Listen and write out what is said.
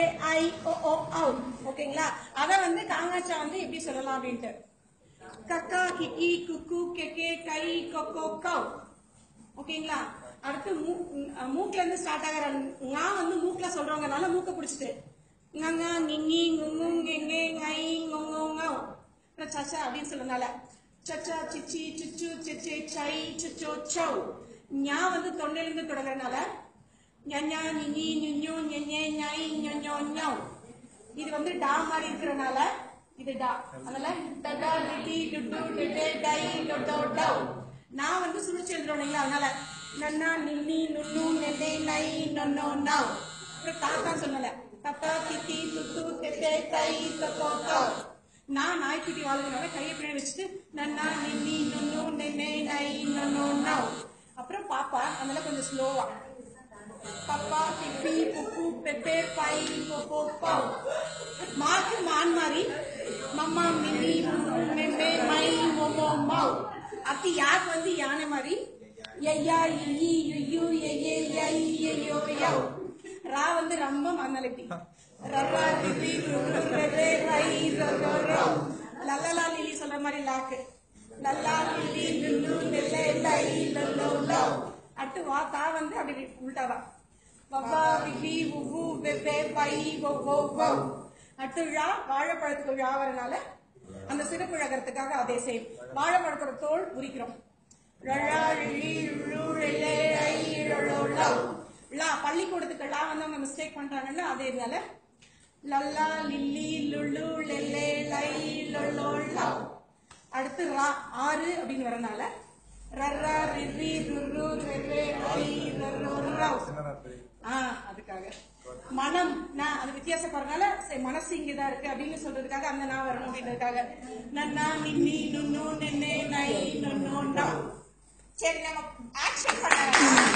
ஐ ஓ ஓ out. ஓகேங்களா? அத வந்து காங்காச்சா வந்து எப்படி சொல்லலாம் அப்படின்ட்டு கக்கா கிக்கி குக்கு கெக்கே கை கொக்கோ கவ். ஓகேங்களா? அடுத்து மூக்குல இருந்து ஸ்டார்ட் ஆகிற ஙா வந்து மூக்குல சொல்றவங்கனால மூக்க பிடிச்சிட்டு nganga ngingi ngungu ngenge ngai ngongo ngau. சச்சா அப்படின்னு சொல்றதுனால சச்சா சிச்சி சுச்சு சிச்சே சை சுச்சோ சௌ. ஞா வந்து தொண்டையிலிருந்து தொடங்குறதுனால ஞா நினி நுஞ்சு ஞெஞே ஞை ஞொஞோ ஞௌ. இது வந்து டா மாதிரி இருக்கிறதுனால இது டா. அதனால டடா டிடி டுடு டிடே டை டொடோ டௌ. நான் வந்து சுழிச்சு எழுதுறோம் அதனால நன்னா நின்னி நுண்ணு நெல்லே நை நொன்னோ நௌ. அப்புறம் தாத்தா சொல்லல தப்பா தித்தி துத்து தெத்தே தை தத்தோ தௌ. நான் நாய்க்குட்டி வாழ்றதுனால கையை பின்னாடி வச்சுட்டு நன்னா நின்னி நுண்ணு நென்னே நை நொன்னோ நௌ. அப்புறம் பாப்பா அதனால கொஞ்சம் ஸ்லோவா பப்பா பிப்பி புப்பு பெப்பே பை பொப்போ பௌ. மாக்கு மான் மாதிரி மம்மா மின்னி மெம்மே மை மொமோ மௌ. அப்படி யாருக்கு வந்து யானை மாதிரி ஐயா இ யு ஏ ஐயோ யௌ. ரா வந்து ரொம்ப மன்னலட்டி ரரா லிலி ருரு ரை ரரோ ரௌ. லல்லலா லிலி சொல்ற மாதிரி லாக்கு லல்லா லிலி லுல்லு நெல்லே லை லல்லோ லௌ. அடுத்து வா தா வந்து அப்படி உள்டாவா வவ்வா விவி உவு வெவ்வே பை ஒவ்வோ வௌ. அடுத்து ழா வாழைப்பழத்துக்கு ழா வரனால அந்த சிறப்பு அழகிறதுக்காக அதே சேம். வாழைப்பழத்தோட தோல் உரிக்கிறோம் ழழா ழிழி ழு ழெலே ஐ ழொளோ லௌ. லா பள்ளிக்கூடத்துக்கு லா வந்து அவங்க மிஸ்டேக் பண்றாங்கன்னா அதே இதனால லல்லா லில்லி லுல்லு லெல்லே லை லொல்லோ லௌ. அடுத்து ரா ஆறு அப்படின்னு வரனால ரர்ரா ரிரி ருரு ரெரே ஐ ரரோ ரௌ. அதுக்காக மனம் நான் அது வித்தியாசப்படுறதுனால மனசு இங்கதான் இருக்கு அப்படின்னு சொல்றதுக்காக அந்த நான் வரணும் அப்படின்றதுக்காக நன்னா நின்னி நுண்ணு நென்னே நை நொன்னோ நௌ. சரி நம்ம ஆக்ஷன் பண்ண